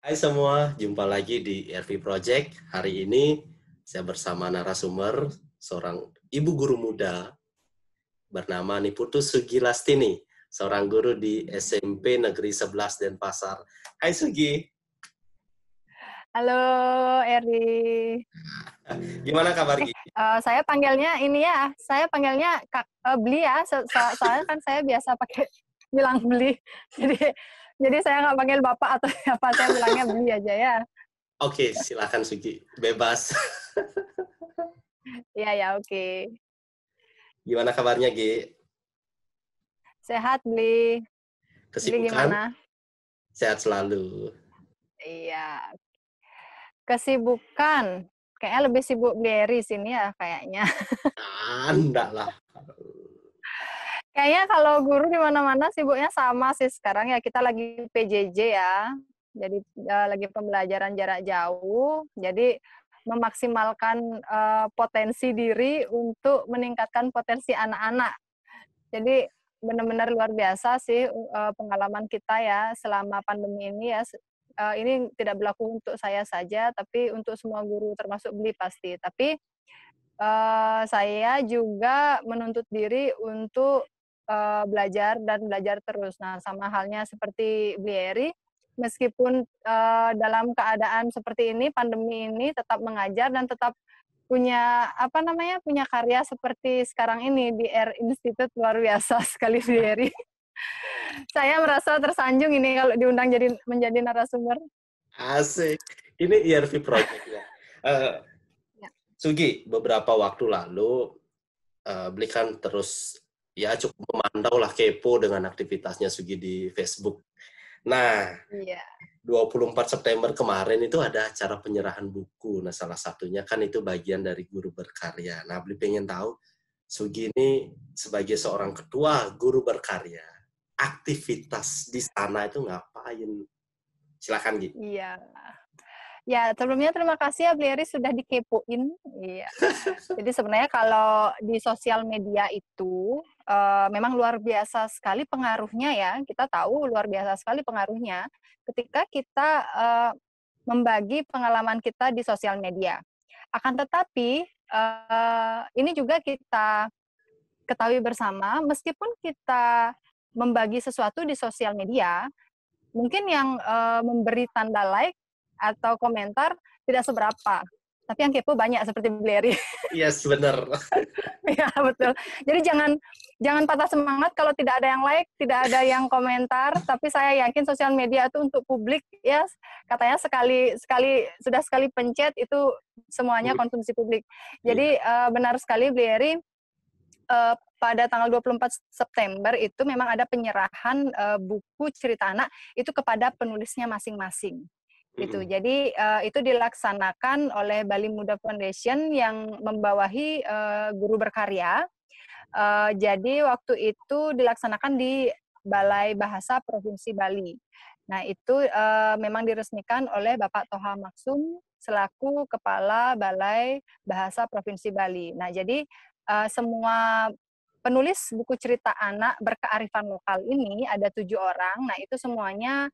Hai semua, jumpa lagi di RV Project. Hari ini saya bersama narasumber, seorang ibu guru muda bernama Niputu Sugilastini, seorang guru di SMP Negeri 11 Denpasar. Hai Sugi, Halo, Eri. gimana kabar Gi? Saya panggilnya ini ya, saya panggilnya Beli ya. Soalnya kan saya biasa pakai bilang Beli. Jadi jadi saya nggak panggil Bapak atau siapa, saya bilangnya Beli aja ya. Oke, silakan Sugi, bebas. Iya ya, oke. Gimana kabarnya Gi? Sehat, Beli. Beli Kesibukan? gimana? Sehat selalu. Iya. Kesibukan. Kayaknya lebih sibuk Beli Eri sini ya kayaknya. Enggak lah. Kayaknya kalau guru di mana-mana sibuknya sama sih sekarang ya. Kita lagi PJJ ya. Jadi lagi pembelajaran jarak jauh. Jadi memaksimalkan potensi diri untuk meningkatkan potensi anak-anak. Jadi benar-benar luar biasa sih pengalaman kita ya selama pandemi ini ya. Ini tidak berlaku untuk saya saja, tapi untuk semua guru termasuk Beli pasti. Tapi saya juga menuntut diri untuk belajar dan belajar terus. Nah, sama halnya seperti Blieri, meskipun dalam keadaan seperti ini, pandemi ini, tetap mengajar dan tetap punya apa namanya, punya karya seperti sekarang ini di R Institute, luar biasa sekali Blieri. Saya merasa tersanjung ini kalau diundang menjadi narasumber. Asik. Ini ERV Project ya. Eh, Ya. Sugi, beberapa waktu lalu belikan terus ya cukup memantau lah kepo dengan aktivitasnya Sugi di Facebook. Nah, Iya. 24 September kemarin itu ada acara penyerahan buku. Nah, salah satunya kan itu bagian dari guru berkarya. Nah, Beli pengen tahu Sugi ini sebagai seorang ketua guru berkarya, aktivitas di sana itu ngapain? Silakan, Gi. Iya. Ya, sebelumnya terima kasih ya Blieri sudah dikepoin. Iya. Jadi sebenarnya kalau di sosial media itu memang luar biasa sekali pengaruhnya ya. Kita tahu luar biasa sekali pengaruhnya ketika kita membagi pengalaman kita di sosial media. Akan tetapi ini juga kita ketahui bersama, meskipun kita membagi sesuatu di sosial media, mungkin yang memberi tanda like atau komentar tidak seberapa. Tapi yang kepo banyak seperti Blairi. Yes, benar. Ya, betul. Jadi jangan patah semangat kalau tidak ada yang like, tidak ada yang komentar, tapi saya yakin sosial media itu untuk publik ya. Katanya sekali pencet itu semuanya konsumsi publik. Iya. Jadi benar sekali Blairi, pada tanggal 24 September itu memang ada penyerahan buku cerita anak itu kepada penulisnya masing-masing. Gitu. Jadi itu dilaksanakan oleh Bali Muda Foundation yang membawahi guru berkarya. Jadi waktu itu dilaksanakan di Balai Bahasa Provinsi Bali. Nah itu memang diresmikan oleh Bapak Toha Maksum selaku Kepala Balai Bahasa Provinsi Bali. Nah jadi semua penulis buku cerita anak berkearifan lokal ini ada 7 orang. Nah itu semuanya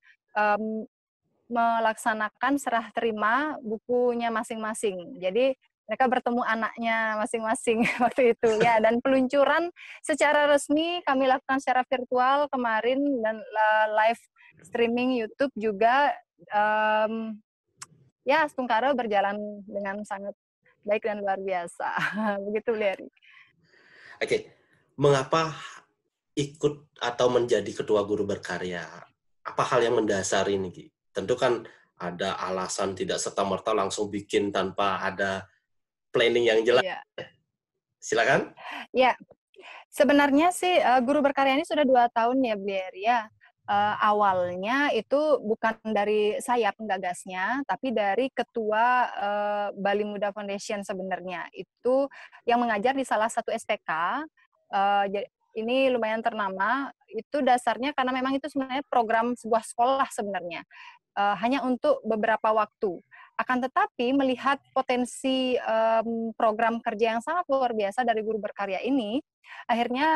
melaksanakan serah terima bukunya masing-masing. Jadi mereka bertemu anaknya masing-masing waktu itu ya, dan peluncuran secara resmi kami lakukan secara virtual kemarin dan live streaming YouTube juga ya Stungkaro berjalan dengan sangat baik dan luar biasa. Begitu Leri. Oke, mengapa ikut atau menjadi ketua guru berkarya? Apa hal yang mendasari ini, Ki? Tentu kan ada alasan tidak serta-merta langsung bikin tanpa ada planning yang jelas. Iya. Silakan. Ya, sebenarnya sih guru berkarya ini sudah 2 tahun ya Blair ya. Awalnya itu bukan dari saya penggagasnya, tapi dari ketua Bali Muda Foundation sebenarnya. Itu yang mengajar di salah satu SPK. Ini lumayan ternama. Itu dasarnya karena memang itu sebenarnya program sebuah sekolah sebenarnya. Hanya untuk beberapa waktu. Akan tetapi melihat potensi program kerja yang sangat luar biasa dari guru berkarya ini, akhirnya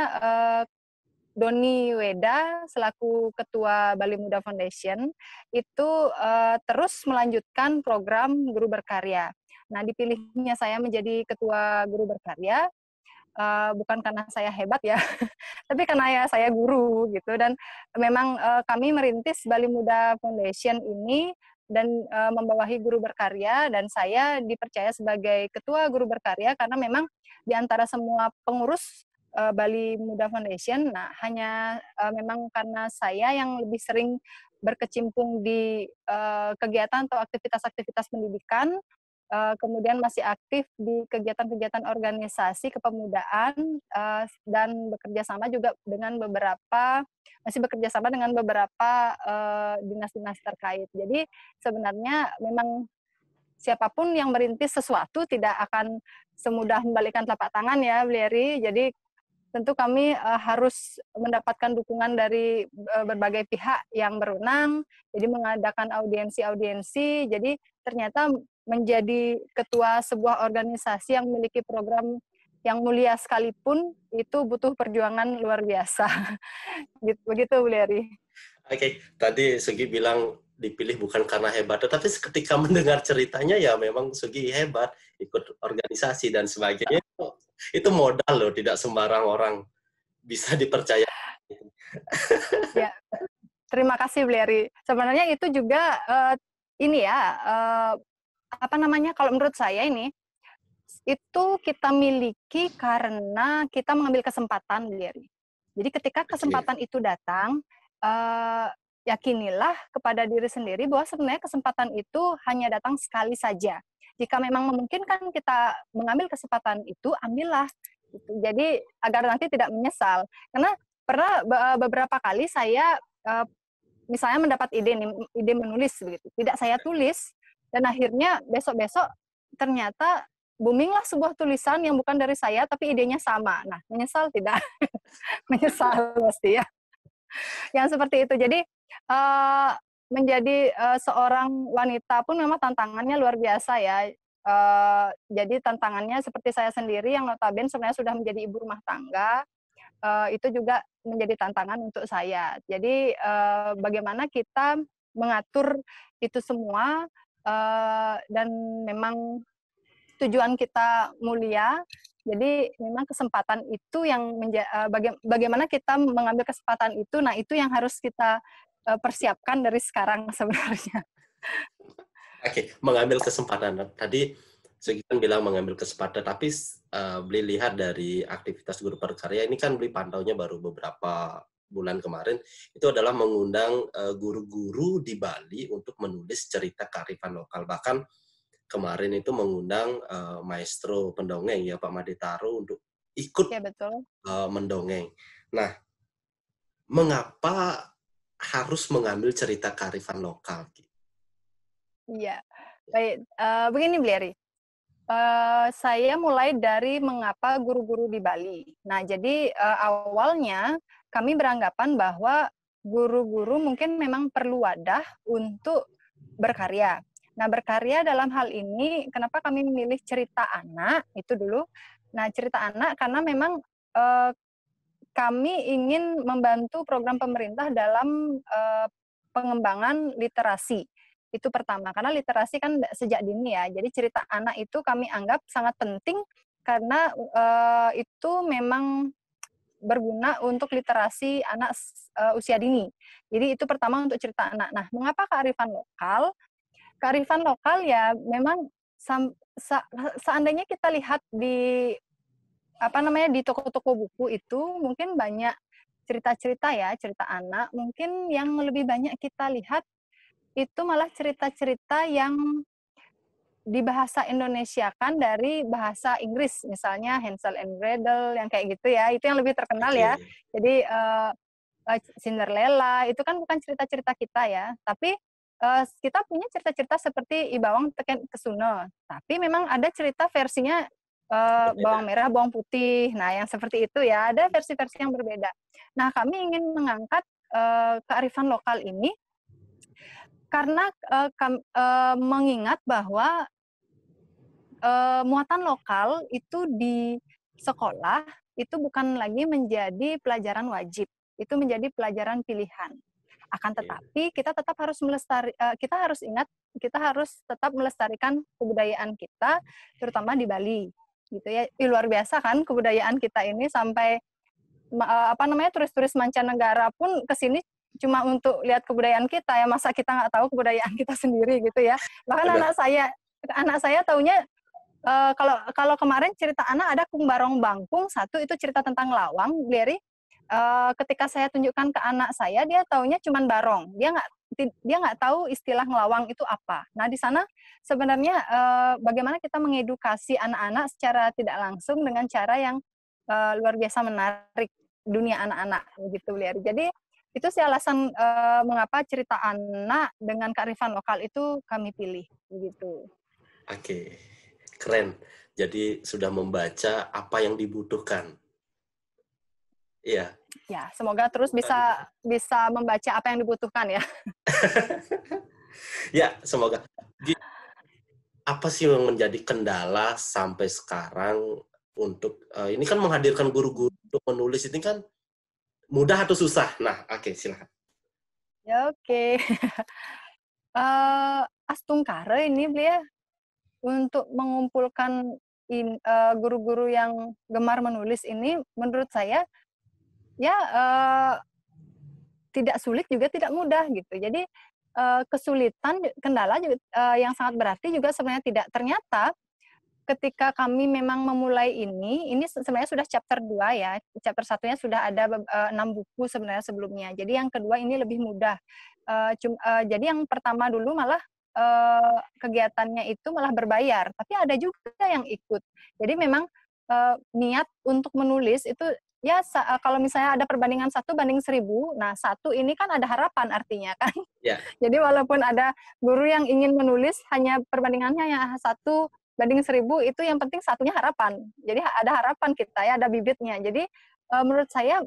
Doni Weda selaku Ketua Bali Muda Foundation itu terus melanjutkan program Guru Berkarya. Nah, dipilihnya saya menjadi Ketua Guru Berkarya bukan karena saya hebat ya, tapi karena ya saya guru gitu. Dan memang kami merintis Bali Muda Foundation ini dan membawahi Guru Berkarya, dan saya dipercaya sebagai Ketua Guru Berkarya karena memang di antara semua pengurus Bali Muda Foundation, nah hanya memang karena saya yang lebih sering berkecimpung di kegiatan atau aktivitas-aktivitas pendidikan, kemudian masih aktif di kegiatan-kegiatan organisasi kepemudaan, dan bekerja sama juga dengan beberapa dinas-dinas terkait. Jadi sebenarnya memang siapapun yang merintis sesuatu tidak akan semudah membalikkan telapak tangan ya, Bleri. Jadi tentu kami harus mendapatkan dukungan dari berbagai pihak yang berwenang, jadi mengadakan audiensi-audiensi, jadi ternyata menjadi ketua sebuah organisasi yang memiliki program yang mulia sekalipun, itu butuh perjuangan luar biasa. Begitu, Bu Leri. Oke, tadi Sugi bilang dipilih bukan karena hebat, tetapi ketika mendengar ceritanya ya memang Sugi hebat, ikut organisasi dan sebagainya. Itu modal loh, tidak sembarang orang bisa dipercaya. Ya, terima kasih, Bu Leri. Sebenarnya itu juga ini ya, apa namanya, kalau menurut saya ini, itu kita miliki karena kita mengambil kesempatan, Bu Leri. Jadi ketika kesempatan itu datang, yakinilah kepada diri sendiri bahwa sebenarnya kesempatan itu hanya datang sekali saja. Jika memang memungkinkan kita mengambil kesempatan itu, ambillah. Jadi agar nanti tidak menyesal. Karena pernah beberapa kali saya misalnya mendapat ide menulis begitu, tidak saya tulis, dan akhirnya besok-besok ternyata boominglah sebuah tulisan yang bukan dari saya tapi idenya sama. Nah, menyesal tidak? Menyesal pasti ya. Yang seperti itu. Jadi menjadi seorang wanita pun memang tantangannya luar biasa ya. Jadi tantangannya seperti saya sendiri yang notabene sebenarnya sudah menjadi ibu rumah tangga, itu juga menjadi tantangan untuk saya. Jadi bagaimana kita mengatur itu semua, dan memang tujuan kita mulia, jadi memang kesempatan itu yang bagaimana kita mengambil kesempatan itu, nah itu yang harus kita persiapkan dari sekarang sebenarnya. Oke, mengambil kesempatan. Tadi Sugi kan bilang mengambil kesempatan, tapi beli lihat dari aktivitas Guru Berkarya ini kan beli pantaunya baru beberapa bulan kemarin, itu adalah mengundang guru-guru di Bali untuk menulis cerita kearifan lokal. Bahkan kemarin itu mengundang maestro pendongeng ya Pak Maditaro untuk ikut Ya, betul. Mendongeng. Nah, mengapa harus mengambil cerita kearifan lokal? Iya, baik. Begini, Bleri. Saya mulai dari mengapa guru-guru di Bali. Nah, jadi awalnya kami beranggapan bahwa guru-guru mungkin memang perlu wadah untuk berkarya. Nah, berkarya dalam hal ini, kenapa kami memilih cerita anak, itu dulu. Nah, cerita anak karena memang kami ingin membantu program pemerintah dalam pengembangan literasi. Itu pertama, karena literasi kan sejak dini ya, jadi cerita anak itu kami anggap sangat penting karena itu memang berguna untuk literasi anak usia dini. Jadi itu pertama untuk cerita anak. Nah, mengapa kearifan lokal? Kearifan lokal ya memang seandainya kita lihat di di toko-toko buku itu mungkin banyak cerita-cerita ya, cerita anak. Mungkin yang lebih banyak kita lihat itu malah cerita-cerita yang dibahasa Indonesiakan dari bahasa Inggris, misalnya Hansel and Gretel yang kayak gitu ya, itu yang lebih terkenal ya. Jadi Cinderella itu kan bukan cerita-cerita kita ya, tapi kita punya cerita-cerita seperti I Bawang Teken Kesuno, tapi memang ada cerita versinya bawang merah, bawang putih. Nah, yang seperti itu ya, ada versi-versi yang berbeda. Nah, kami ingin mengangkat kearifan lokal ini karena mengingat bahwa muatan lokal itu di sekolah itu bukan lagi menjadi pelajaran wajib. itu menjadi pelajaran pilihan. Akan Oke. tetapi kita tetap harus kita harus ingat, kita harus tetap melestarikan kebudayaan kita, terutama di Bali, gitu ya. Luar biasa kan kebudayaan kita ini, sampai turis-turis mancanegara pun ke sini cuma untuk lihat kebudayaan kita ya, masa kita nggak tahu kebudayaan kita sendiri gitu ya. Bahkan Benar. anak saya taunya kalau kemarin cerita anak ada Kumbarong Bangkung, satu itu cerita tentang lawang, Gleri. Ketika saya tunjukkan ke anak saya, dia taunya cuma barong. Dia nggak tahu istilah ngelawang itu apa. Nah, di sana sebenarnya bagaimana kita mengedukasi anak-anak secara tidak langsung dengan cara yang luar biasa menarik dunia anak-anak gitu, Gleri. Jadi itu sih alasan mengapa cerita anak dengan kearifan lokal itu kami pilih begitu. Oke, keren. Jadi sudah membaca apa yang dibutuhkan. Iya. Ya, semoga terus bisa membaca apa yang dibutuhkan ya. Ya, semoga. Apa sih yang menjadi kendala sampai sekarang untuk ini kan menghadirkan guru-guru untuk menulis ini kan mudah atau susah? Nah, oke, silakan. Ya, oke. Astungkare ini beliau untuk mengumpulkan guru-guru yang gemar menulis ini, menurut saya ya tidak sulit juga tidak mudah gitu. Jadi kesulitan, kendala juga, yang sangat berarti juga sebenarnya tidak. Ternyata ketika kami memang memulai ini sebenarnya sudah chapter 2 ya. Chapter 1-nya sudah ada 6 buku sebenarnya sebelumnya. Jadi yang kedua ini lebih mudah. Jadi yang pertama dulu malah kegiatannya itu malah berbayar, tapi ada juga yang ikut. Jadi memang niat untuk menulis itu ya kalau misalnya ada perbandingan 1:1000, nah 1 ini kan ada harapan artinya kan. Ya. Jadi walaupun ada guru yang ingin menulis hanya perbandingannya yang 1:1000, itu yang penting satunya harapan. Jadi ada harapan kita ya, ada bibitnya. Jadi menurut saya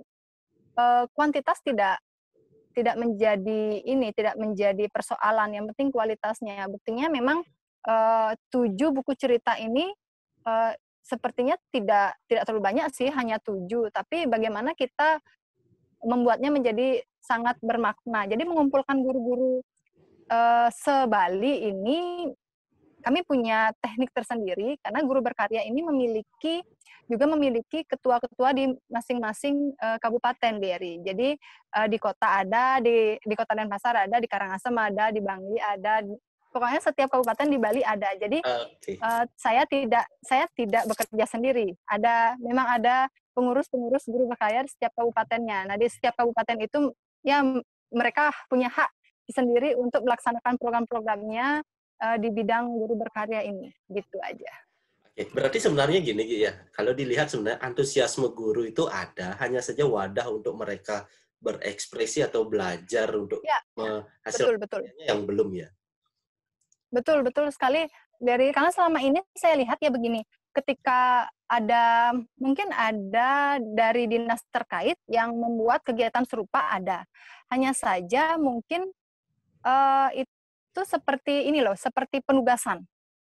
kuantitas tidak menjadi persoalan. Yang penting kualitasnya. Buktinya memang 7 buku cerita ini sepertinya tidak terlalu banyak sih, hanya 7. Tapi bagaimana kita membuatnya menjadi sangat bermakna. Jadi mengumpulkan guru-guru se-Bali ini, kami punya teknik tersendiri karena guru berkarya ini juga memiliki ketua-ketua di masing-masing kabupaten, Geri. Jadi di kota ada, di Kota Denpasar ada, di Karangasem ada, di Bangli ada, pokoknya setiap kabupaten di Bali ada. Jadi saya tidak bekerja sendiri. Memang ada pengurus guru berkarya di setiap kabupatennya. Nah, di setiap kabupaten itu ya mereka punya hak sendiri untuk melaksanakan program-programnya di bidang guru berkarya ini, gitu aja. Oke, berarti sebenarnya gini ya, kalau dilihat sebenarnya antusiasme guru itu ada, hanya saja wadah untuk mereka berekspresi atau belajar untuk Ya, menghasilkan betul. yang belum ya. Betul sekali. Karena selama ini saya lihat ya begini, ketika mungkin ada dari dinas terkait yang membuat kegiatan serupa ada. Hanya saja mungkin itu seperti ini loh, seperti penugasan.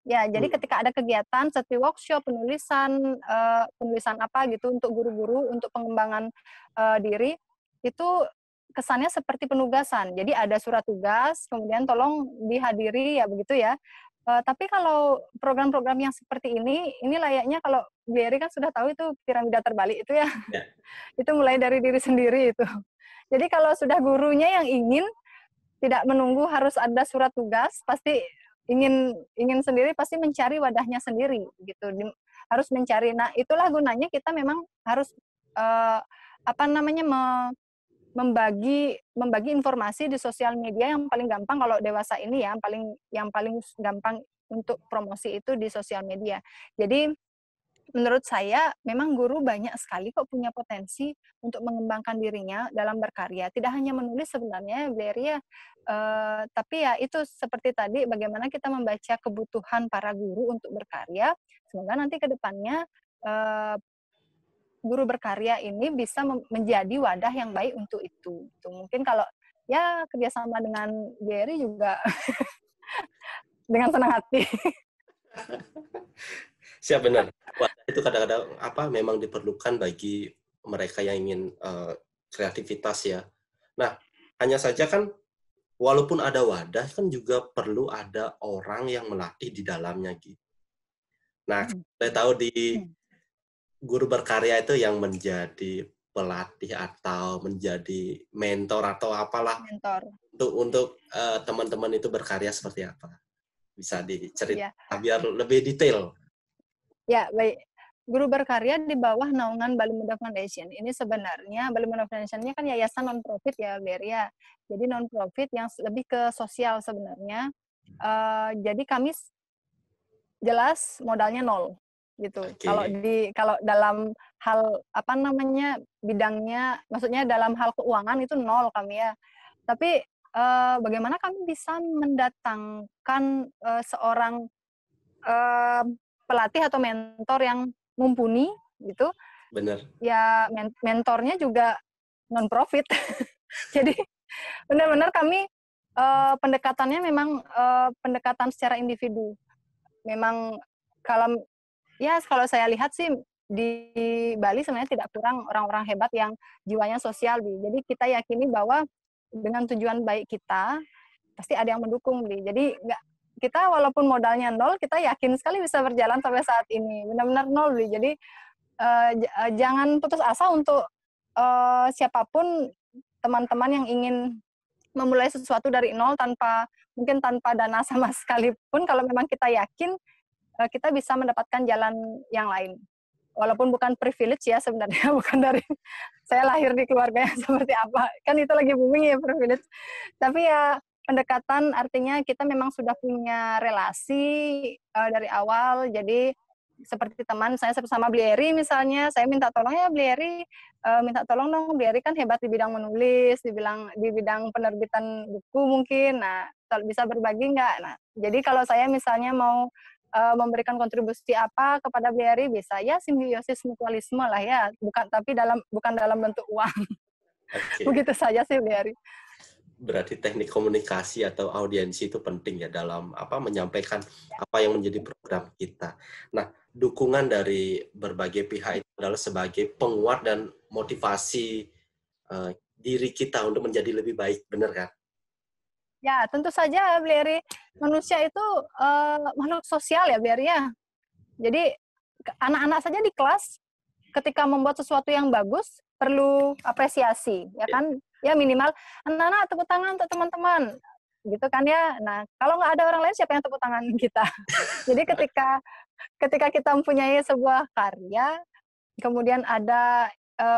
Ya, jadi ketika ada kegiatan seperti workshop, penulisan apa gitu untuk guru-guru, untuk pengembangan diri, itu kesannya seperti penugasan. Jadi ada surat tugas, kemudian tolong dihadiri ya begitu ya. Tapi kalau program-program yang seperti ini layaknya kalau Gary kan sudah tahu itu piramida terbalik itu ya. Itu mulai dari diri sendiri itu. Jadi kalau sudah gurunya yang ingin, tidak menunggu harus ada surat tugas, pasti ingin sendiri, pasti mencari wadahnya sendiri gitu. Harus mencari. Nah, itulah gunanya kita memang harus membagi informasi di sosial media. Yang paling gampang kalau dewasa ini ya, yang paling gampang untuk promosi itu di sosial media. Jadi menurut saya memang guru banyak sekali kok punya potensi untuk mengembangkan dirinya dalam berkarya. Tidak hanya menulis sebenarnya, Blair, tapi ya itu seperti tadi, bagaimana kita membaca kebutuhan para guru untuk berkarya. Semoga nanti ke depannya guru berkarya ini bisa menjadi wadah yang baik untuk itu. Mungkin kalau ya kerjasama dengan Gary juga dengan senang hati. Siap, benar. Wadah itu kadang-kadang memang diperlukan bagi mereka yang ingin kreativitas ya. Nah, hanya saja kan walaupun ada wadah kan juga perlu ada orang yang melatih di dalamnya gitu. Nah, saya tahu di guru berkarya itu yang menjadi pelatih atau menjadi mentor atau apalah Mentor. untuk teman-teman itu berkarya seperti apa? Bisa Ya, diceritakan biar lebih detail. ya baik. Guru berkarya di bawah naungan Bali Muda Foundation. Ini sebenarnya Bali Muda Foundation-nya kan yayasan non-profit ya, Beria. Jadi non-profit yang lebih ke sosial sebenarnya. Jadi kami jelas modalnya nol gitu. Oke. Kalau dalam hal apa namanya bidangnya, maksudnya dalam hal keuangan itu nol kami ya. Tapi bagaimana kami bisa mendatangkan seorang pelatih atau mentor yang mumpuni gitu? Benar. Ya mentornya juga non profit. Jadi benar-benar kami pendekatannya memang pendekatan secara individu. Memang kalau kalau saya lihat sih di Bali sebenarnya tidak kurang orang-orang hebat yang jiwanya sosial, Bi. Jadi kita yakini bahwa dengan tujuan baik kita pasti ada yang mendukung, Bi. Jadi kita walaupun modalnya nol, kita yakin sekali bisa berjalan sampai saat ini. Benar-benar nol, Bi. Jadi jangan putus asa untuk siapapun teman-teman yang ingin memulai sesuatu dari nol mungkin tanpa dana sama sekalipun. Kalau memang kita yakin kita bisa mendapatkan jalan yang lain. Walaupun bukan privilege ya sebenarnya, bukan dari saya lahir di keluarga yang seperti apa. Kan itu lagi booming ya privilege. Tapi ya pendekatan artinya kita memang sudah punya relasi dari awal. Jadi seperti teman saya sama Blieri misalnya, saya minta tolong ya Blieri, minta tolong dong, Blieri kan hebat di bidang menulis, di bidang penerbitan buku mungkin. Nah, bisa berbagi nggak? Nah, jadi kalau saya misalnya mau memberikan kontribusi apa kepada BRI bisa ya simbiosis mutualisme lah ya, bukan dalam bentuk uang. Oke. Begitu saja sih BRI. Berarti teknik komunikasi atau audiensi itu penting ya dalam menyampaikan apa yang menjadi program kita. Nah, dukungan dari berbagai pihak itu adalah sebagai penguat dan motivasi diri kita untuk menjadi lebih baik, benar kan? Ya, tentu saja BRI manusia itu makhluk sosial ya BRI ya. Jadi anak-anak saja di kelas ketika membuat sesuatu yang bagus perlu apresiasi, ya kan? Ya minimal anak-anak tepuk tangan untuk teman-teman, gitu kan ya. Nah kalau nggak ada orang lain siapa yang tepuk tangan kita? Jadi ketika kita mempunyai sebuah karya, kemudian ada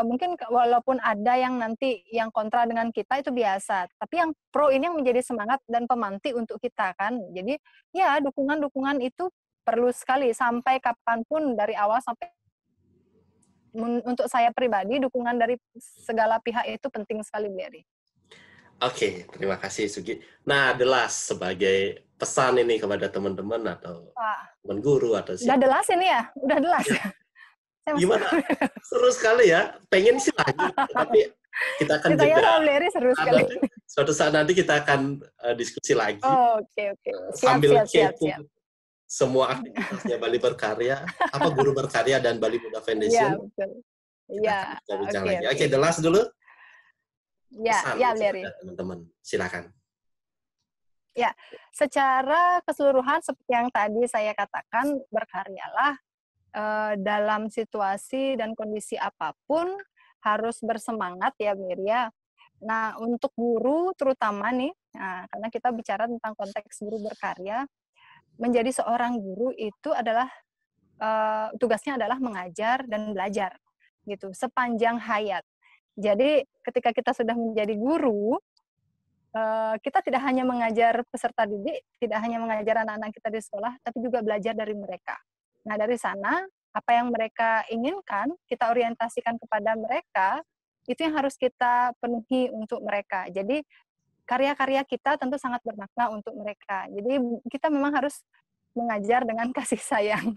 mungkin walaupun ada yang nanti yang kontra dengan kita itu biasa, tapi yang pro ini yang menjadi semangat dan pemantik untuk kita kan. Jadi ya dukungan-dukungan itu perlu sekali sampai kapanpun dari awal sampai untuk saya pribadi dukungan dari segala pihak itu penting sekali, Beri. Oke, terima kasih Sugi. Nah, jelas sebagai pesan ini kepada teman-teman atau teman guru atau siapa. Udah jelas ini ya? Udah jelas ya? Gimana? Seru sekali ya. Pengen sih lanjut, tapi kita akan jeda. Beri seru sekali. Suatu saat nanti kita akan diskusi lagi. Oh, oke. Sambil siap. Semua aktivitasnya Bali Berkarya, apa Guru Berkarya dan Bali Muda Foundation. Iya, betul. Iya. Oke, jelas dulu. Ya, Beri. Teman-teman, silakan. Ya, secara keseluruhan seperti yang tadi saya katakan, berkaryalah dalam situasi dan kondisi apapun harus bersemangat ya, Beri ya. Nah, untuk guru terutama nih, karena kita bicara tentang konteks guru berkarya, menjadi seorang guru itu adalah tugasnya adalah mengajar dan belajar gitu sepanjang hayat. Jadi ketika kita sudah menjadi guru, kita tidak hanya mengajar peserta didik, tidak hanya mengajar anak-anak kita di sekolah, tapi juga belajar dari mereka. Nah, dari sana apa yang mereka inginkan, kita orientasikan kepada mereka, itu yang harus kita penuhi untuk mereka. Jadi karya-karya kita tentu sangat bermakna untuk mereka. Jadi kita memang harus mengajar dengan kasih sayang.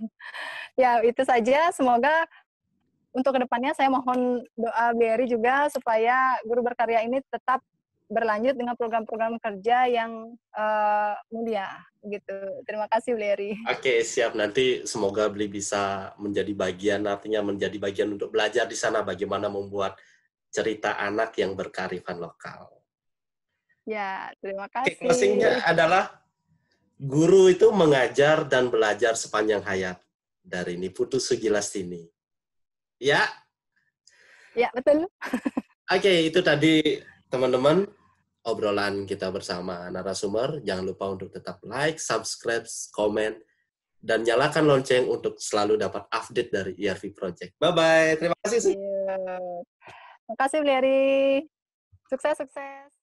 Ya, itu saja. Semoga untuk kedepannya saya mohon doa BRI juga supaya guru berkarya ini tetap berlanjut dengan program-program kerja yang mulia. Gitu. Terima kasih, BRI. Oke, siap. Nanti semoga Beli bisa menjadi bagian, artinya menjadi bagian untuk belajar di sana bagaimana membuat cerita anak yang berkearifan lokal. Ya, terima Oke, kasih. closing-nya adalah guru itu mengajar dan belajar sepanjang hayat. Dari Niputu Sugilastini. Ya, Ya, betul. oke, itu tadi teman-teman obrolan kita bersama narasumber. Jangan lupa untuk tetap like, subscribe, komen, dan nyalakan lonceng untuk selalu dapat update dari ERV Project. Bye-bye. Terima kasih. Iya. Terima kasih, Bleri. Sukses, sukses.